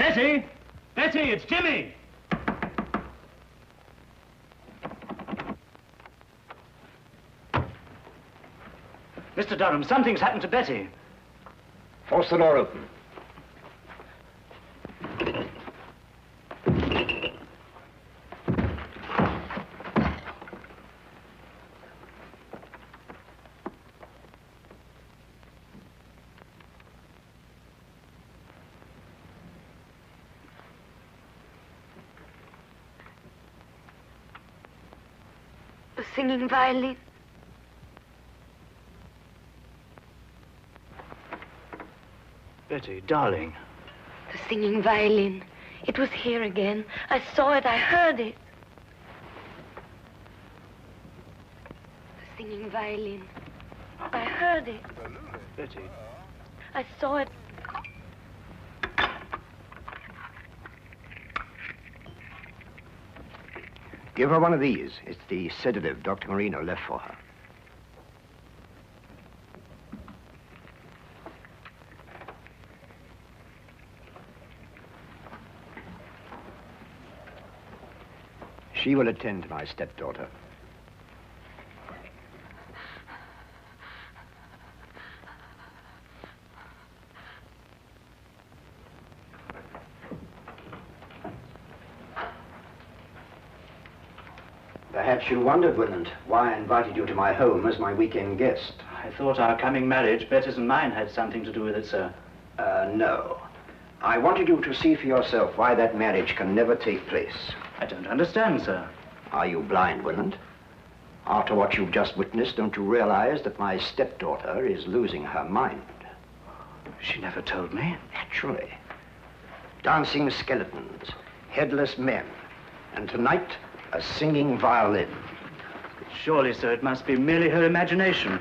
Betty! Betty, it's Jimmy! Mr. Durham, something's happened to Betty. Force the door open. The singing violin. Betty, darling. The singing violin. It was here again. I saw it. I heard it. The singing violin. I heard it. Betty. I saw it. Give her one of these. It's the sedative Dr. Marino left for her. She will attend to my stepdaughter. Perhaps you wondered, Ronald, why I invited you to my home as my weekend guest. I thought our coming marriage, Betty's and mine, had something to do with it, sir. No. I wanted you to see for yourself why that marriage can never take place. I don't understand, sir. Are you blind, Ronald? After what you've just witnessed, don't you realize that my stepdaughter is losing her mind? She never told me. Naturally. Dancing skeletons, headless men, and tonight, a singing violin. Surely, sir, it must be merely her imagination.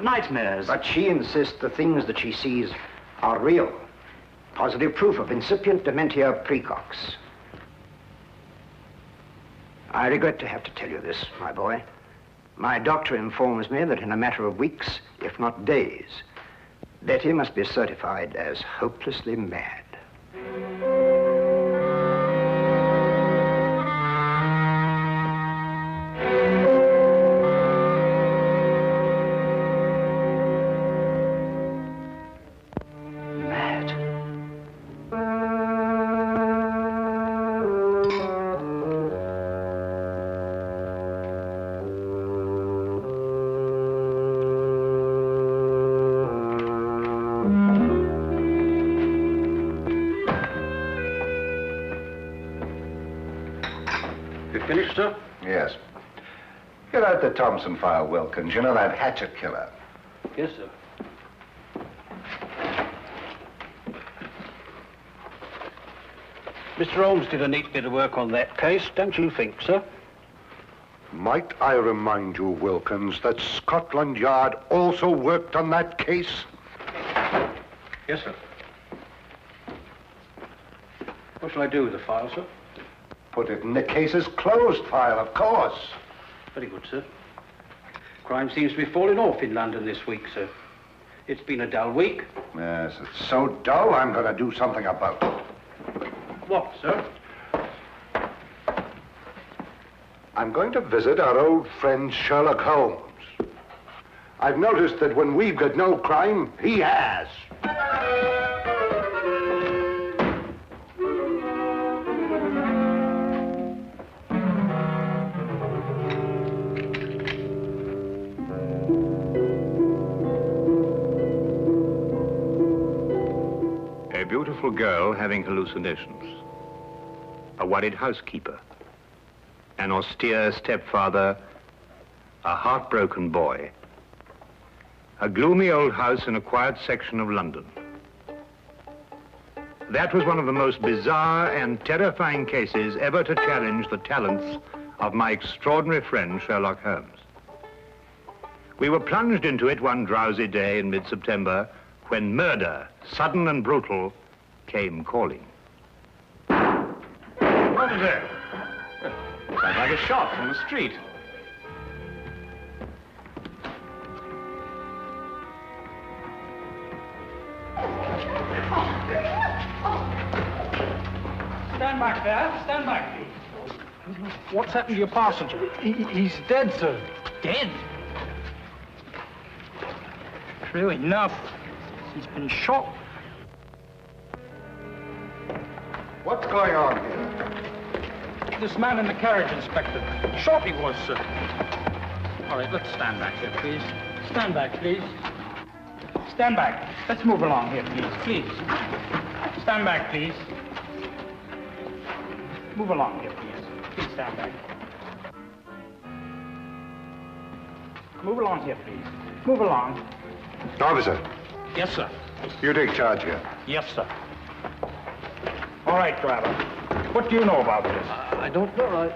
Nightmares. But she insists the things that she sees are real. Positive proof of incipient dementia precox. I regret to have to tell you this, my boy. My doctor informs me that in a matter of weeks, if not days, Betty must be certified as hopelessly mad. Finished, sir? Yes. Get out the Thompson file, Wilkins. You know that hatchet killer. Yes, sir. Mr. Holmes did a neat bit of work on that case, don't you think, sir? Might I remind you, Wilkins, that Scotland Yard also worked on that case? Yes, sir. What shall I do with the file, sir? Put it in the case's closed file, of course. Very good, sir. Crime seems to be falling off in London this week, sir. It's been a dull week. Yes, it's so dull, I'm going to do something about it. What, sir? I'm going to visit our old friend Sherlock Holmes. I've noticed that when we've got no crime, he has. A beautiful girl having hallucinations, a worried housekeeper, an austere stepfather, a heartbroken boy, a gloomy old house in a quiet section of London. That was one of the most bizarre and terrifying cases ever to challenge the talents of my extraordinary friend, Sherlock Holmes. We were plunged into it one drowsy day in mid-September when murder, sudden and brutal, came calling. What is it? Sounds like a shot from the street. Stand back there. Stand back, please. What's happened to your passenger? He's dead, sir. Dead? True enough. He's been shot. What's going on here? This man in the carriage, Inspector. Shot he was, sir. All right, let's stand back here, please. Stand back, please. Stand back. Let's move along here, please. Please. Stand back, please. Move along here, please. Please stand back. Move along here, please. Move along. Officer, Yes, sir. you take charge here. Yes, sir. All right, driver. What do you know about this? I don't know.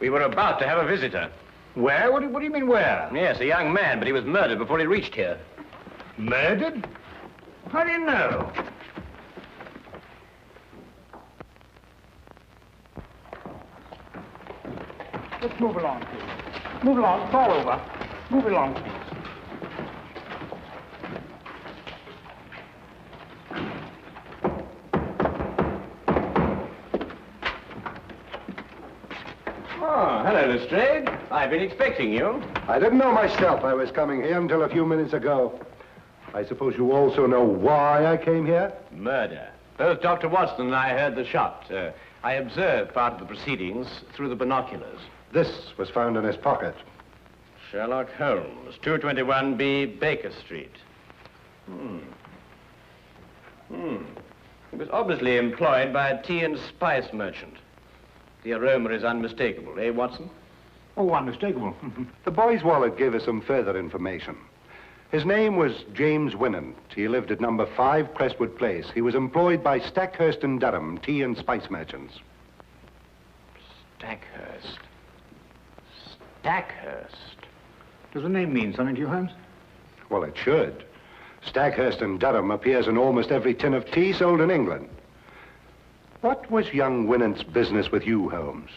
We were about to have a visitor. Where? What do you mean, where? Yes, a young man, but he was murdered before he reached here. Murdered? How do you know? Let's move along, please. Move along. It's all over. Move along, please. Oh, hello, Lestrade. I've been expecting you. I didn't know myself I was coming here until a few minutes ago. I suppose you also know why I came here? Murder. Both Dr. Watson and I heard the shot. I observed part of the proceedings through the binoculars. This was found in his pocket. Sherlock Holmes, 221B Baker Street. He was obviously employed by a tea and spice merchant. The aroma is unmistakable, eh, Watson? Oh, unmistakable. The boy's wallet gave us some further information. His name was James Winant. He lived at number 5 Crestwood Place. He was employed by Stackhurst and Durham, tea and spice merchants. Stackhurst. Stackhurst. Does the name mean something to you, Holmes? Well, it should. Stackhurst and Durham appears in almost every tin of tea sold in England. What was young Winant's business with you, Holmes?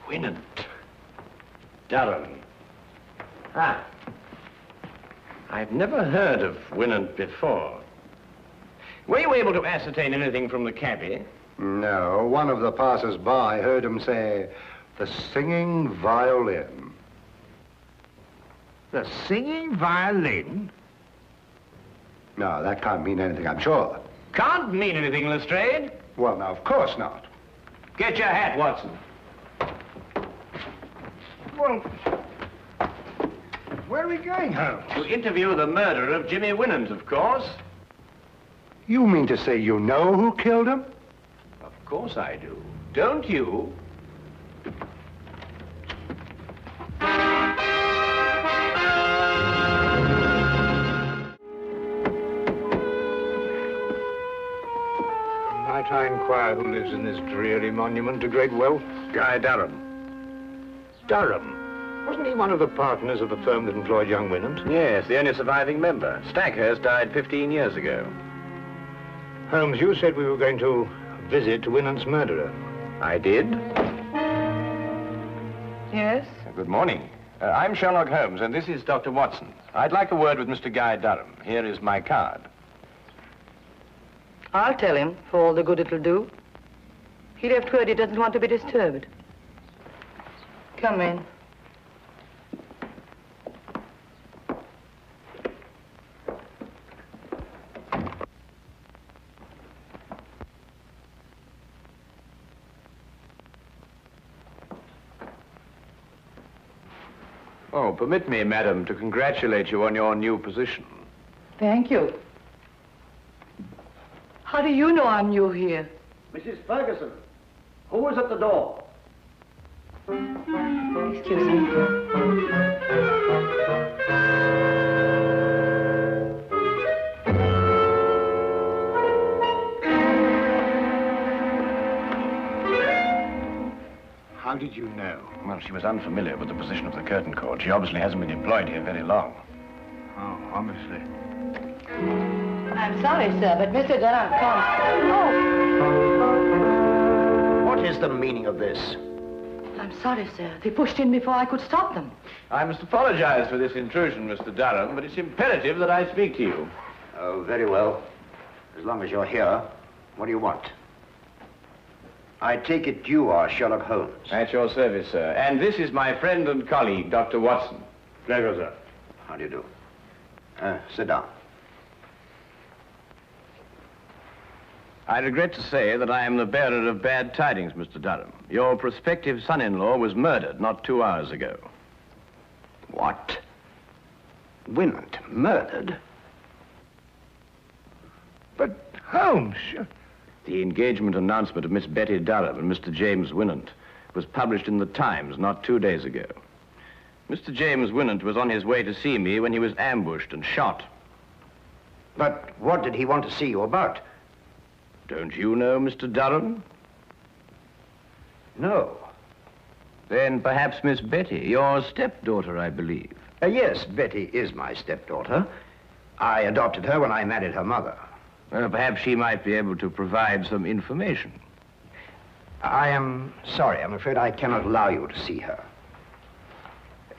Winant. Durham. Ah. I've never heard of Winant before. Were you able to ascertain anything from the cabby? No, one of the passers-by heard him say, "The singing violin." The singing violin? No, that can't mean anything, I'm sure. Can't mean anything, Lestrade. Well, now, of course not. Get your hat, Watson. Well, where are we going, Holmes? To interview the murderer of Jimmy Winant, of course. You mean to say you know who killed him? Of course I do. Don't you? Might I inquire who lives in this dreary monument to great wealth? Guy Durham. Durham? Wasn't he one of the partners of the firm that employed young Winant? Yes, the only surviving member. Stackhurst died 15 years ago. Holmes, you said we were going to visit Winant's murderer. I did. Yes? Good morning. I'm Sherlock Holmes, and this is Dr. Watson. I'd like a word with Mr. Guy Durham. Here is my card. I'll tell him, for all the good it'll do. He left word he doesn't want to be disturbed. Come in. Oh, permit me, madam, to congratulate you on your new position. Thank you. How do you know I'm new here? Mrs. Ferguson, who is at the door? Excuse me. How did you know? Well, she was unfamiliar with the position of the curtain cord. She obviously hasn't been employed here very long. Oh, obviously. I'm sorry, sir, but Mr. Durand can't... Oh! What is the meaning of this? I'm sorry, sir. They pushed in before I could stop them. I must apologize for this intrusion, Mr. Durham, but it's imperative that I speak to you. Oh, very well. As long as you're here, what do you want? I take it you are Sherlock Holmes. At your service, sir. And this is my friend and colleague, Dr. Watson. Pleasure, sir. How do you do? Sit down. I regret to say that I am the bearer of bad tidings, Mr. Durham. Your prospective son-in-law was murdered not 2 hours ago. What? Winant murdered? But, Holmes... The engagement announcement of Miss Betty Durham and Mr. James Winant was published in the Times not 2 days ago. Mr. James Winant was on his way to see me when he was ambushed and shot. But what did he want to see you about? Don't you know Mr. Durham? No. Then perhaps Miss Betty, your stepdaughter, I believe. Yes, Betty is my stepdaughter. I adopted her when I married her mother. Well, perhaps she might be able to provide some information. I am sorry. I'm afraid I cannot allow you to see her.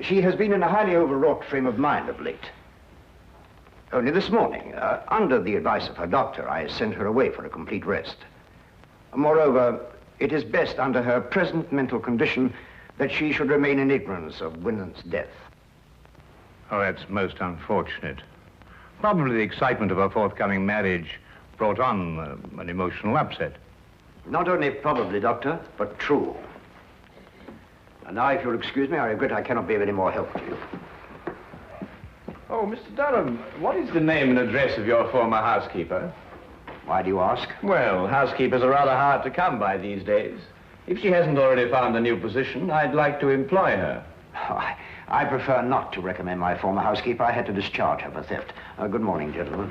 She has been in a highly overwrought frame of mind of late. Only this morning, under the advice of her doctor, I sent her away for a complete rest. Moreover, it is best under her present mental condition that she should remain in ignorance of Winant's death. Oh, that's most unfortunate. Probably the excitement of her forthcoming marriage brought on an emotional upset. Not only probably, Doctor, but true. And now, if you'll excuse me, I regret I cannot be of any more help to you. Oh, Mr. Durham, what is the name and address of your former housekeeper? Why do you ask? Well, housekeepers are rather hard to come by these days. If she hasn't already found a new position, I'd like to employ her. Oh, I prefer not to recommend my former housekeeper. I had to discharge her for theft. Good morning, gentlemen.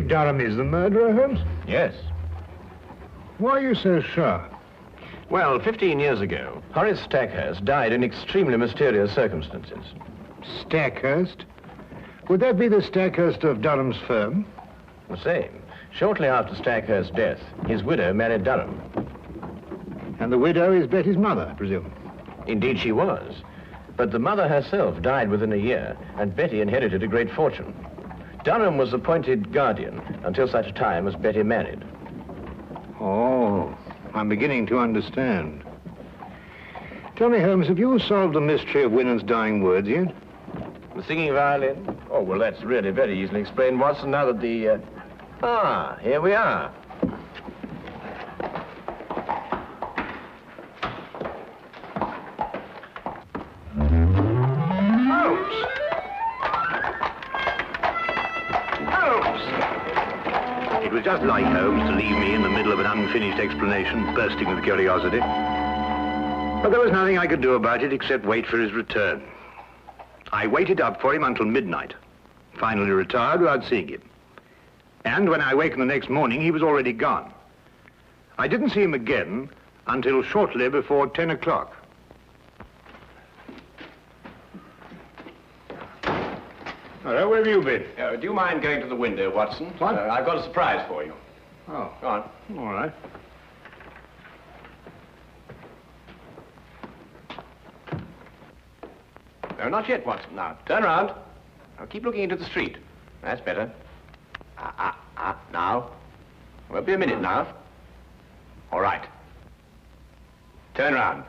Durham is the murderer, Holmes? Yes. Why are you so sure? Well, 15 years ago, Horace Stackhurst died in extremely mysterious circumstances. Stackhurst? Would that be the Stackhurst of Durham's firm? The same. Shortly after Stackhurst's death, his widow married Durham. And the widow is Betty's mother, I presume? Indeed she was. But the mother herself died within a year, and Betty inherited a great fortune. Durham was appointed guardian until such time as Betty married. Oh, I'm beginning to understand. Tell me, Holmes, have you solved the mystery of Winant's dying words yet? The singing violin? Oh, well, that's really very easily explained, Watson, now that the... here we are. It was just like Holmes to leave me in the middle of an unfinished explanation, bursting with curiosity. But there was nothing I could do about it except wait for his return. I waited up for him until midnight, finally retired without seeing him. And when I awakened the next morning, he was already gone. I didn't see him again until shortly before 10 o'clock. Hello, where have you been? Do you mind going to the window, Watson? What? I've got a surprise for you. Oh. Go on. All right. No, not yet, Watson. Now, turn around. Now, keep looking into the street. That's better. Now. Won't be a minute now. All right. Turn around.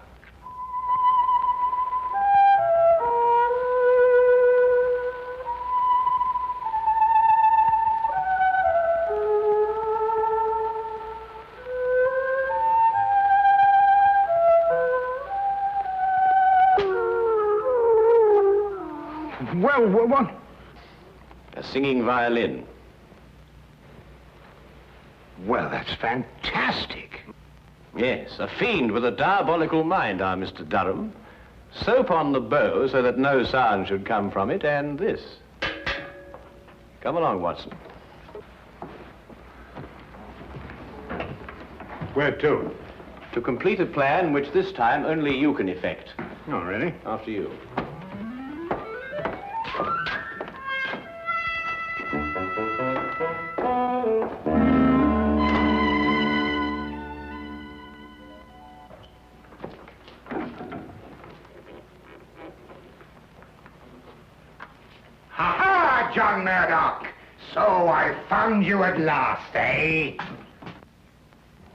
Well, what? A singing violin. Well, that's fantastic. Yes, a fiend with a diabolical mind, our Mr. Durham. Soap on the bow so that no sound should come from it, and this. Come along, Watson. Where to? To complete a plan which this time only you can effect. Oh, really? After you. Ha-ha, John Murdoch! So I found you at last, eh?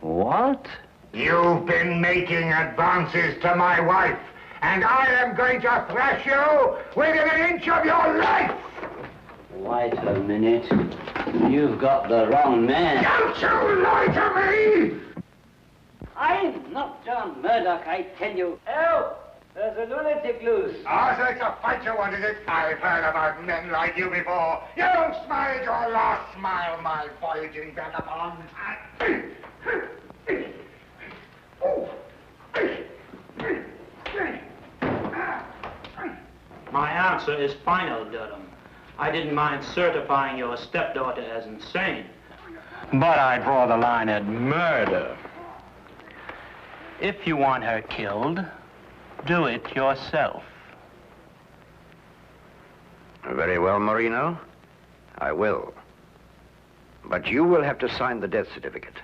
What? You've been making advances to my wife, and I am going to thrash you within an inch of your life! Wait a minute. You've got the wrong man. Don't you lie to me! I'm not John Murdoch, I tell you. Help! There's a lunatic loose. Oh, so it's a fight you want, is it? I've heard about men like you before. You don't smile your last smile, my voyaging vagabond. My answer is final, Durham. I didn't mind certifying your stepdaughter as insane, but I draw the line at murder. If you want her killed, do it yourself. Very well, Marino. I will. But you will have to sign the death certificate.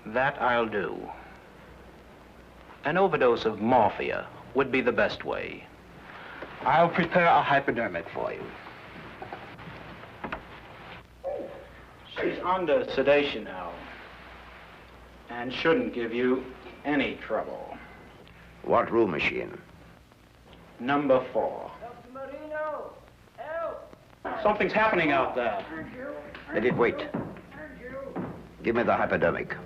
That I'll do. An overdose of morphia would be the best way. I'll prepare a hypodermic for you. She's under sedation now, and shouldn't give you any trouble. What room is she in? Number 4. Dr. Marino, help! Something's happening out there. Let it wait. Give me the hypodermic.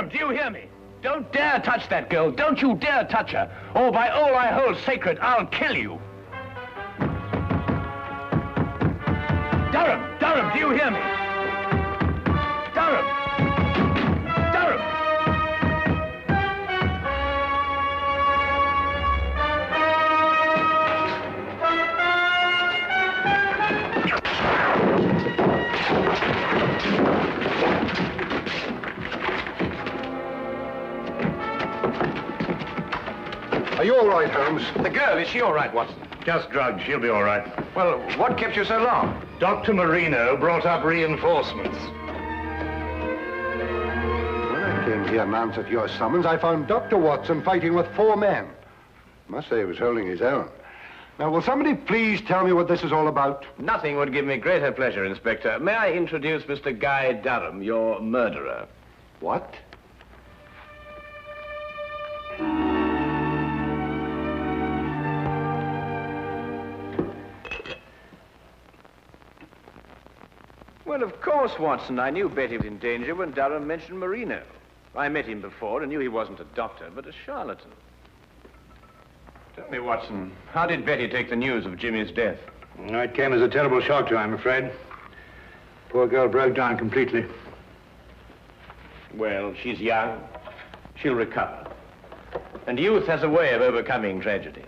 Durand, do you hear me? Don't dare touch that girl. Don't you dare touch her. Or by all I hold sacred, I'll kill you. Durand, do you hear me? Durand! Durand! Are you all right, Holmes? The girl, is she all right, Watson? Just drugged. She'll be all right. Well, what kept you so long? Dr. Marino brought up reinforcements. When I came here and answered your summons, I found Dr. Watson fighting with 4 men. Must say he was holding his own. Now, will somebody please tell me what this is all about? Nothing would give me greater pleasure, Inspector. May I introduce Mr. Guy Durham, your murderer? What? Well, of course, Watson. I knew Betty was in danger when Durham mentioned Marino. I met him before and knew he wasn't a doctor, but a charlatan. Tell me, Watson, how did Betty take the news of Jimmy's death? It came as a terrible shock to her, I'm afraid. Poor girl broke down completely. Well, she's young. She'll recover. And youth has a way of overcoming tragedy.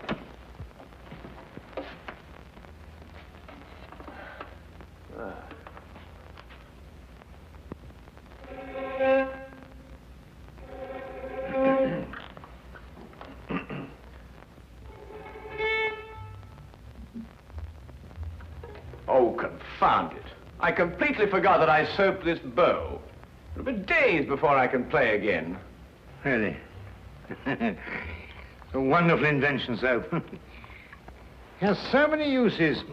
Oh, confound it. I completely forgot that I soaped this bow. It'll be days before I can play again. Really? A wonderful invention, soap. Has so many uses.